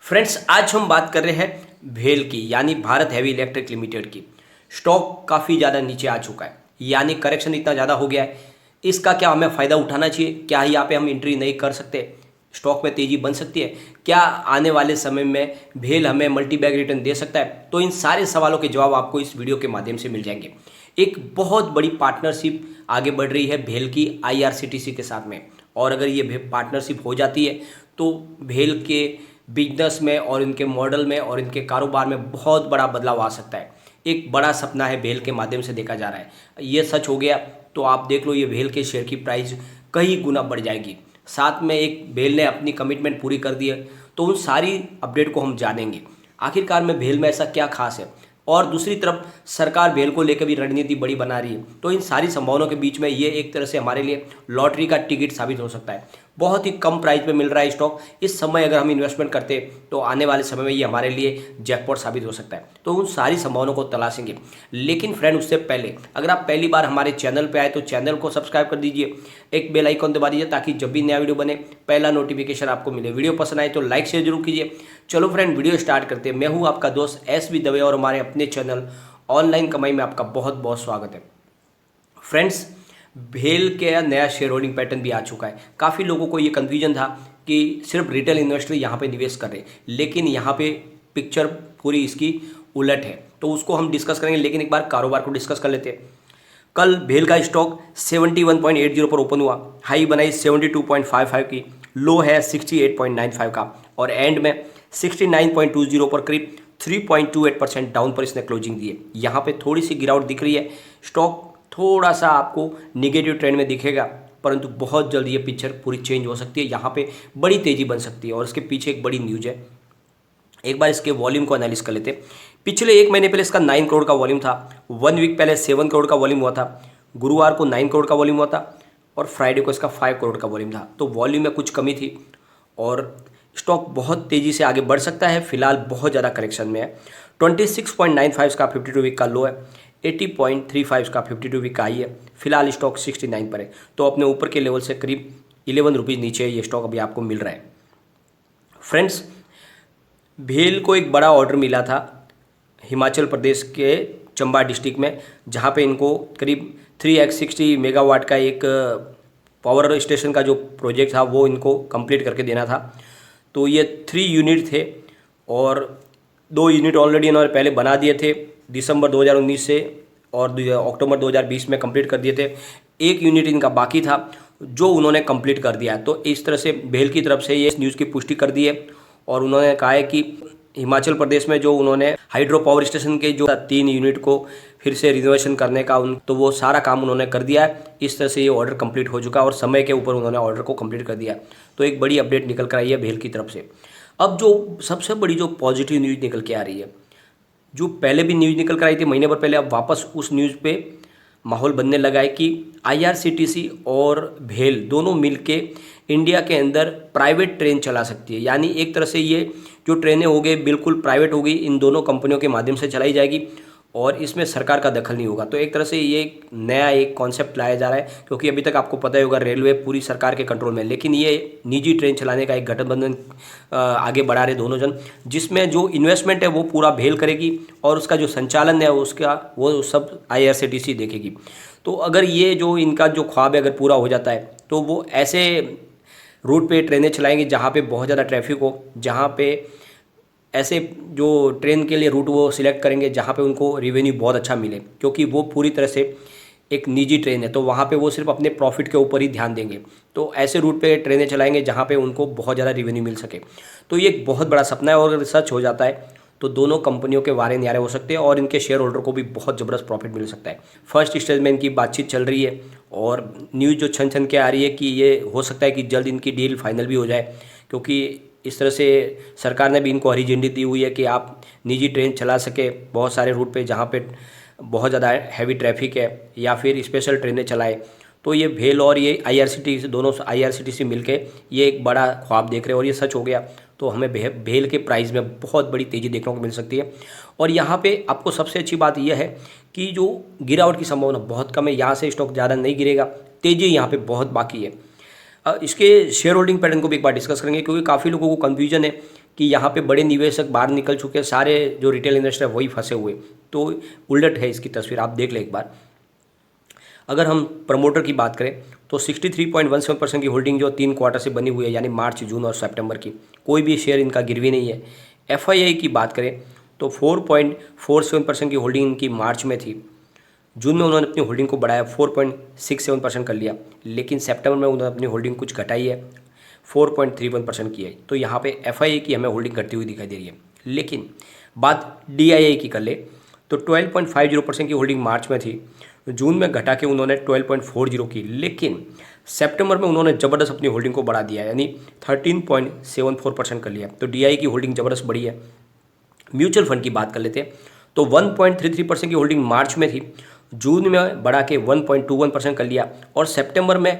Friends, आज हम बात कर रहे हैं भेल की, यानी भारत हैवी इलेक्ट्रिक लिमिटेड की। स्टॉक काफ़ी ज़्यादा नीचे आ चुका है, यानी करेक्शन इतना ज़्यादा हो गया है। इसका क्या हमें फ़ायदा उठाना चाहिए? क्या यहाँ पे हम एंट्री नहीं कर सकते? स्टॉक में तेज़ी बन सकती है? क्या आने वाले समय में भेल हमें मल्टी बैग रिटर्न दे सकता है? तो इन सारे सवालों के जवाब आपको इस वीडियो के माध्यम से मिल जाएंगे। एक बहुत बड़ी पार्टनरशिप आगे बढ़ रही है भेल की आईआरसीटीसी के साथ में, और अगर ये पार्टनरशिप हो जाती है तो भेल के बिजनेस में और इनके मॉडल में और इनके कारोबार में बहुत बड़ा बदलाव आ सकता है। एक बड़ा सपना है भेल के माध्यम से देखा जा रहा है। ये सच हो गया तो आप देख लो, ये भेल के शेयर की प्राइस कई गुना बढ़ जाएगी। साथ में एक भेल ने अपनी कमिटमेंट पूरी कर दी है, तो उन सारी अपडेट को हम जानेंगे। आखिरकार में भेल में ऐसा क्या खास है, और दूसरी तरफ सरकार भेल को लेकर भी रणनीति बड़ी बना रही है। तो इन सारी संभावनाओं के बीच में ये एक तरह से हमारे लिए लॉटरी का टिकट साबित हो सकता है। बहुत ही कम प्राइस पे मिल रहा है स्टॉक। इस समय अगर हम इन्वेस्टमेंट करते तो आने वाले समय में ये हमारे लिए जैकपॉट साबित हो सकता है। तो उन सारी संभावनाओं को तलाशेंगे। लेकिन फ्रेंड, उससे पहले अगर आप पहली बार हमारे चैनल पे आए तो चैनल को सब्सक्राइब कर दीजिए, एक बेल आइकॉन दबा दीजिए ताकि जब भी नया वीडियो बने पहला नोटिफिकेशन आपको मिले। वीडियो पसंद आए तो लाइक शेयर जरूर कीजिए। चलो फ्रेंड, वीडियो स्टार्ट करते हैं। मैं हूँ आपका दोस्त एस.बी. दवे और हमारे अपने चैनल ऑनलाइन कमाई में आपका बहुत बहुत स्वागत है। फ्रेंड्स, भेल के नया शेयर होल्डिंग पैटर्न भी आ चुका है। काफ़ी लोगों को ये कन्फ्यूजन था कि सिर्फ रिटेल इन्वेस्टर यहाँ पे निवेश कर रहे हैं, लेकिन यहाँ पे पिक्चर पूरी इसकी उलट है। तो उसको हम डिस्कस करेंगे, लेकिन एक बार कारोबार को डिस्कस कर लेते हैं। कल भेल का स्टॉक 71.80 पर ओपन हुआ, हाई बनाई 72.55 की, लो है 68.95 का, और एंड में 69.20 पर करीब 3.28% डाउन पर इसने क्लोजिंग दी है। यहाँ पे थोड़ी सी गिरावट दिख रही है। स्टॉक थोड़ा सा आपको निगेटिव ट्रेंड में दिखेगा, परंतु बहुत जल्द ये पिक्चर पूरी चेंज हो सकती है। यहाँ पे बड़ी तेज़ी बन सकती है, और इसके पीछे एक बड़ी न्यूज है। एक बार इसके वॉल्यूम को एनालिस कर लेते हैं। पिछले एक महीने पहले इसका 9 करोड़ का वॉल्यूम था, 1 वीक पहले 7 करोड़ का वॉल्यूम हुआ था, गुरुवार को 9 करोड़ का वॉल्यूम हुआ था, और फ्राइडे को इसका 5 करोड़ का वॉल्यूम था। तो वॉल्यूम में कुछ कमी थी, और स्टॉक बहुत तेज़ी से आगे बढ़ सकता है। फिलहाल बहुत ज़्यादा करेक्शन में है। 26.95 का 52 वीक का लो है, 80.35 का 52 वीक का हाई है। फिलहाल स्टॉक 69 पर है, तो अपने ऊपर के लेवल से करीब 11 रुपीज़ नीचे ये स्टॉक अभी आपको मिल रहा है। फ्रेंड्स, भेल को एक बड़ा ऑर्डर मिला था हिमाचल प्रदेश के चंबा डिस्ट्रिक्ट में, जहाँ पे इनको करीब 3x60 मेगावाट का एक पावर स्टेशन का जो प्रोजेक्ट था वो इनको कंप्लीट करके देना था। तो ये 3 यूनिट थे, और 2 यूनिट ऑलरेडी इन्होंने पहले बना दिए थे दिसंबर 2019 से, और अक्टूबर 2020 में कंप्लीट कर दिए थे। 1 यूनिट इनका बाकी था जो उन्होंने कंप्लीट कर दिया। तो इस तरह से भेल की तरफ से ये इस न्यूज़ की पुष्टि कर दी है, और उन्होंने कहा है कि हिमाचल प्रदेश में जो उन्होंने हाइड्रो पावर स्टेशन के जो 3 यूनिट को फिर से रिनोवेशन करने का तो वो सारा काम उन्होंने कर दिया है। इस तरह से ये ऑर्डर कंप्लीट हो चुका है, और समय के ऊपर उन्होंने ऑर्डर को कंप्लीट कर दिया। तो एक बड़ी अपडेट निकल कर आई है भेल की तरफ से। अब जो सबसे बड़ी जो पॉजिटिव न्यूज़ निकल के आ रही है, जो पहले भी न्यूज़ निकल कर आई थी महीने भर पहले, अब वापस उस न्यूज़ पे माहौल बनने लगा है कि आईआरसीटीसी और भेल दोनों मिलके इंडिया के अंदर प्राइवेट ट्रेन चला सकती है। यानी एक तरह से ये जो ट्रेनें हो गई बिल्कुल प्राइवेट हो गई, इन दोनों कंपनियों के माध्यम से चलाई जाएगी, और इसमें सरकार का दखल नहीं होगा। तो एक तरह से ये नया एक कॉन्सेप्ट लाया जा रहा है, क्योंकि अभी तक आपको पता ही होगा रेलवे पूरी सरकार के कंट्रोल में है, लेकिन ये निजी ट्रेन चलाने का एक गठबंधन आगे बढ़ा रहे दोनों जन, जिसमें जो इन्वेस्टमेंट है वो पूरा भेल करेगी, और उसका जो संचालन है उसका वो सब आईआरसीटीसी देखेगी। तो अगर ये जो इनका जो ख्वाब है अगर पूरा हो जाता है, तो वो ऐसे रूट पे ट्रेनें चलाएंगे जहाँ पे बहुत ज़्यादा ट्रैफिक हो, जहाँ पे ऐसे जो ट्रेन के लिए रूट वो सिलेक्ट करेंगे जहाँ पे उनको रिवेन्यू बहुत अच्छा मिले, क्योंकि वो पूरी तरह से एक निजी ट्रेन है, तो वहाँ पे वो सिर्फ अपने प्रॉफिट के ऊपर ही ध्यान देंगे। तो ऐसे रूट पे ट्रेनें चलाएंगे जहाँ पे उनको बहुत ज़्यादा रिवेन्यू मिल सके। तो ये एक बहुत बड़ा सपना है, और अगर सच हो जाता है तो दोनों कंपनियों के वारे न्यारे हो सकते हैं, और इनके शेयर होल्डर को भी बहुत ज़बरदस्त प्रॉफिट मिल सकता है। फर्स्ट स्टेज में इनकी बातचीत चल रही है, और न्यूज़ जो छन छन के आ रही है कि ये हो सकता है कि जल्द इनकी डील फाइनल भी हो जाए, क्योंकि इस तरह से सरकार ने भी इनको हरी झंडी दी हुई है कि आप निजी ट्रेन चला सके बहुत सारे रूट पे जहाँ पे बहुत ज़्यादा हैवी ट्रैफिक है, या फिर स्पेशल ट्रेनें चलाए। तो ये भेल और ये आईआरसीटीसी दोनों आईआरसीटीसी मिलके ये एक बड़ा ख्वाब देख रहे हैं, और ये सच हो गया तो हमें भेल के प्राइस में बहुत बड़ी तेज़ी देखने को मिल सकती है। और यहाँ पे आपको सबसे अच्छी बात यह है कि जो गिरावट की संभावना बहुत कम है, यहाँ से स्टॉक ज़्यादा नहीं गिरेगा, तेज़ी यहाँ पे बहुत बाकी है। इसके शेयर होल्डिंग पैटर्न को भी एक बार डिस्कस करेंगे, क्योंकि काफ़ी लोगों को कन्फ्यूजन है कि यहाँ पे बड़े निवेशक बाहर निकल चुके हैं, सारे जो रिटेल इन्वेस्टर वही फंसे हुए। तो उलट है इसकी तस्वीर, आप देख लें एक बार। अगर हम प्रमोटर की बात करें तो 63.17% की होल्डिंग जो 3 क्वार्टर से बनी हुई है, यानी मार्च, जून और सितंबर की, कोई भी शेयर इनका गिरवी नहीं है। एफआईआई की बात करें तो 4.47% की होल्डिंग इनकी मार्च में थी। जून में उन्होंने अपनी होल्डिंग को बढ़ाया, 4.67% कर लिया, लेकिन सितंबर में उन्होंने अपनी होल्डिंग कुछ घटाई है, 4.31% की है। तो यहाँ पे एफआईआई की हमें होल्डिंग घटती हुई दिखाई दे रही है। लेकिन बात डीआईआई की कर ले तो 12.50% की होल्डिंग मार्च में थी, जून में घटा के उन्होंने 12.40 की, लेकिन सितंबर में उन्होंने ज़बरदस्त अपनी होल्डिंग को बढ़ा दिया, यानी 13.74% कर लिया। तो डीआई की होल्डिंग ज़बरदस्त बढ़ी है। म्यूचुअल फंड की बात कर लेते हैं तो 1.33% की होल्डिंग मार्च में थी, जून में बढ़ा के 1.21% कर लिया और सितंबर में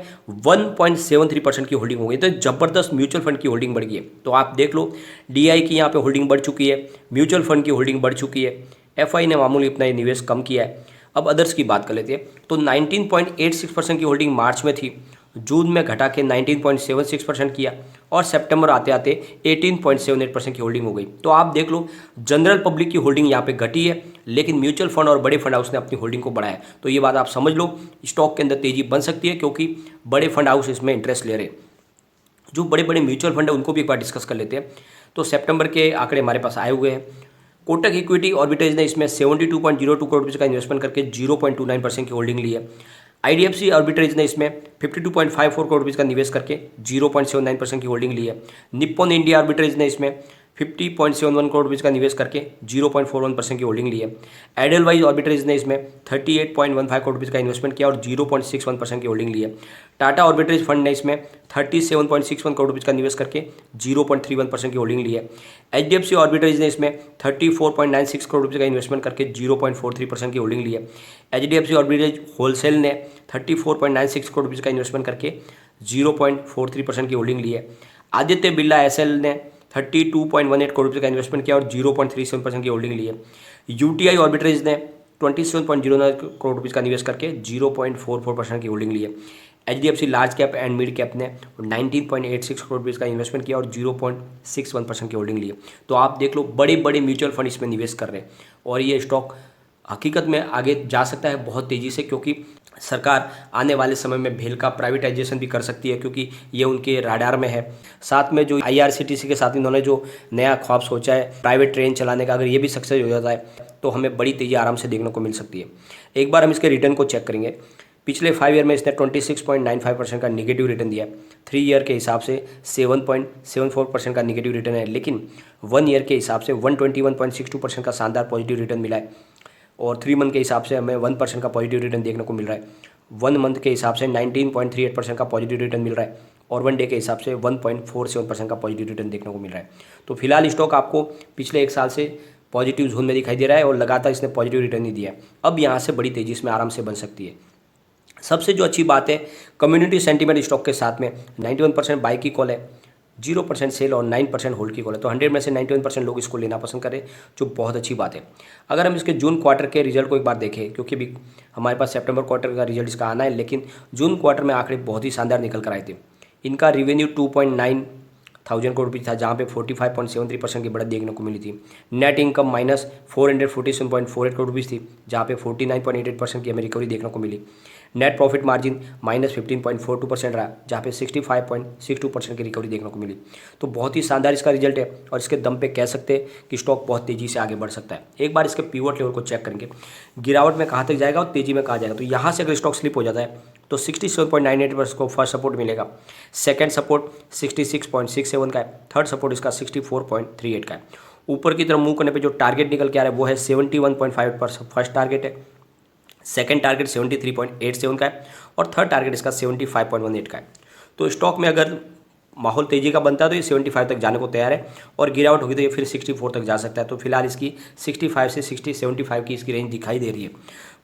1.73% की होल्डिंग हो गई। तो ज़बरदस्त म्यूचुअल फंड की होल्डिंग बढ़ गई है। तो आप देख लो, डीआई की यहाँ पे होल्डिंग बढ़ चुकी है, म्यूचुअल फंड की होल्डिंग बढ़ चुकी है, एफआई ने मामूली अपना निवेश कम किया है। अब अदर्स की बात कर लेते हैं तो 19.86% की होल्डिंग मार्च में थी, जून में घटा के 19.76% किया और सितंबर आते आते 18.78% की होल्डिंग हो गई। तो आप देख लो, जनरल पब्लिक की होल्डिंग यहाँ पे घटी है, लेकिन म्यूचुअल फंड और बड़े फंड हाउस ने अपनी होल्डिंग को बढ़ाया। तो ये बात आप समझ लो, स्टॉक के अंदर तेजी बन सकती है क्योंकि बड़े फंड हाउस इसमें इंटरेस्ट ले रहे। जो बड़े बड़े म्यूचुअल फंड है उनको भी एक बार डिस्कस कर लेते हैं। तो सितंबर के आंकड़े हमारे पास आए हुए हैं। कोटक इक्विटी ऑर्बिट्रेज ने इसमें 72.02 करोड़ रुपये का इन्वेस्टमेंट करके 0.29% की होल्डिंग ली है। आईडीएफसी ऑर्बिट्रेज ने इसमें 52.54 करोड़ रुपये का निवेश करके 0.79% की होल्डिंग ली है। निप्पॉन इंडिया ऑर्बिट्रेज ने इसमें 50.71 करोड़ रुपये का निवेश करके 0.41% की होल्डिंग ली है। एडलवाइज ऑर्बिट्रेज ने इसमें 38.15 करोड़ रुपये का इन्वेस्टमेंट किया और 0.61% की होल्डिंग ली है। टाटा ऑर्बिट्रेज फंड ने इसमें 37.61 करोड़ रुपये का निवेश करके 0.31% की होल्डिंग ली है। एचडीएफसी ऑर्बिट्रेज ने इसमें 34.96 करोड़ रुपये का इन्वेस्टमेंट करके 0.43% की होल्डिंग ली है। एचडीएफसी ऑर्बिट्रेज होलसेल ने 34.96 करोड़ रुपये का इन्वेस्टमेंट करके 0.43% की होल्डिंग ली है। आदित्य बिरला एसएल ने 32.18 करोड़ रुपये का इन्वेस्टमेंट किया और 0.37% की होल्डिंग ली है। यूटीआई ऑर्बिट्रेज ने 27.09 करोड़ रुपये का निवेश करके 0.44% की होल्डिंग ली है। HDFC large cap and mid cap ने 19.86 करोड़ रुपये का इन्वेस्टमेंट किया और 0.61% की होल्डिंग ली है। तो आप देख लो, बड़े बड़े म्यूचुअल फंड इसमें निवेश कर रहे हैं और ये स्टॉक हकीकत में आगे जा सकता है बहुत तेज़ी से, क्योंकि सरकार आने वाले समय में भेल का प्राइवेटाइजेशन भी कर सकती है, क्योंकि ये उनके राडार में है। साथ में जो आईआरसीटीसी के साथ इन्होंने जो नया ख्वाब सोचा है प्राइवेट ट्रेन चलाने का, अगर ये भी सक्सेस हो जाता है तो हमें बड़ी तेज़ी आराम से देखने को मिल सकती है। एक बार हम इसके रिटर्न को चेक करेंगे। पिछले 5 ईयर में इसने 26.95% का निगेटिव रिटर्न दिया है। 3 ईयर के हिसाब से 7.74% का निगेटिव रिटर्न है, लेकिन 1 ईयर के हिसाब से 121.62% का शानदार पॉजिटिव रिटर्न मिला है और 3 मंथ के हिसाब से हमें 1% का पॉजिटिव रिटर्न देखने को मिल रहा है। 1 मंथ के हिसाब से 19.38% का पॉजिटिव रिटर्न मिल रहा है और 1 डे के हिसाब से 1.47% का पॉजिटिव रिटर्न देखने को मिल रहा है। तो फिलहाल स्टॉक आपको पिछले 1 साल से पॉजिटिव जोन में दिखाई दे रहा है और लगातार इसने पॉजिटिव रिटर्न ही दिया है। अब यहाँ से बड़ी तेज़ी इसमें आराम से बन सकती है। सबसे जो अच्छी बात है, कम्युनिटी सेंटीमेंट स्टॉक के साथ में 91% बाई की कॉल है, 0% सेल और 9% होल्ड की कॉल है। तो 100 में से 91% लोग इसको लेना पसंद करें, जो बहुत अच्छी बात है। अगर हम इसके जून क्वार्टर के रिजल्ट को एक बार देखें, क्योंकि अभी हमारे पास सितंबर क्वार्टर का रिजल्ट इसका आना है, लेकिन जून क्वार्टर में आंकड़े बहुत ही शानदार निकल कर आए थे। इनका रेवेन्यू 2.9 थाउजेंड करोड़ रुपये था, जहाँ पे 45.73% की बढ़त देखने को मिली थी। नेट इनकम माइनस 447.48 करोड़ रुपये थी, जहाँ पे 49.88% की हमें रिकवरी देखने को मिली। नेट प्रॉफिट मार्जिन माइनस 15.42% रहा, जहाँ पे 65.62% की रिकवरी देखने को मिली। तो बहुत ही शानदार इसका रिजल्ट है और इसके दम पे कह सकते हैं कि स्टॉक बहुत तेज़ी से आगे बढ़ सकता है। एक बार इसके पिवट लेवल को चेक करेंगे, गिरावट में कहाँ तक जाएगा और तेज़ी में कहाँ जाएगा। तो यहाँ से अगर स्टॉक स्लिप हो जाता है तो 67.98% को फर्स्ट सपोर्ट मिलेगा, सेकंड सपोर्ट 66.67 का है, थर्ड सपोर्ट इसका 64.38 का है। ऊपर की तरफ मूव करने पे जो टारगेट निकल के आ रहा है वो है 71.5% फर्स्ट टारगेट है, सेकंड टारगेट 73.87 का है और थर्ड टारगेट इसका 75.18 का है। तो स्टॉक में अगर माहौल तेज़ी का बनता है तो ये 75 तक जाने को तैयार है और गिरावट होगी तो ये फिर 64 तक जा सकता है। तो फिलहाल इसकी 65 से 75 की इसकी रेंज दिखाई दे रही है,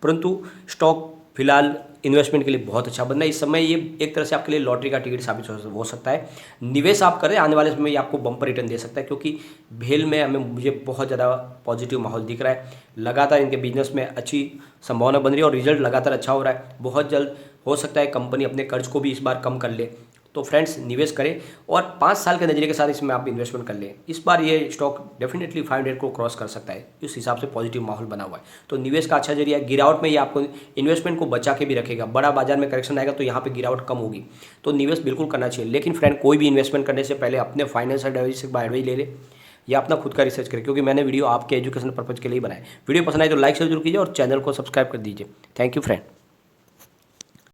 परंतु स्टॉक फिलहाल इन्वेस्टमेंट के लिए बहुत अच्छा बन रहा है। इस समय ये एक तरह से आपके लिए लॉटरी का टिकट साबित हो सकता है। निवेश आप करें, आने वाले समय ये आपको बम्पर रिटर्न दे सकता है, क्योंकि भेल में मुझे बहुत ज़्यादा पॉजिटिव माहौल दिख रहा है। लगातार इनके बिजनेस में अच्छी संभावना बन रही है और रिजल्ट लगातार अच्छा हो रहा है। बहुत जल्द हो सकता है कंपनी अपने कर्ज को भी इस बार कम कर ले, तो फ्रेंड्स निवेश करें और 5 साल के नजरिए के साथ इसमें आप इन्वेस्टमेंट कर लें। इस बार ये स्टॉक डेफिनेटली 500 को क्रॉस कर सकता है, इस हिसाब से पॉजिटिव माहौल बना हुआ है। तो निवेश का अच्छा जरिया है। गिरावट में ये आपको इन्वेस्टमेंट को बचा के भी रखेगा। बड़ा बाजार में करेक्शन आएगा तो यहाँ पे गिरावट कम होगी, तो निवेश बिल्कुल करना चाहिए। लेकिन फ्रेंड कोई भी इन्वेस्टमेंट करने से पहले अपने फाइनेंशियल एडवाइजर से एडवाइस ले ले या अपना खुद का रिसर्च करें, क्योंकि मैंने वीडियो आपके एजुकेशन पर्पज के लिए बनाया। वीडियो पसंद आए तो लाइक शेयर जरूर कीजिए और चैनल को सब्सक्राइब कर दीजिए। Thank you friend.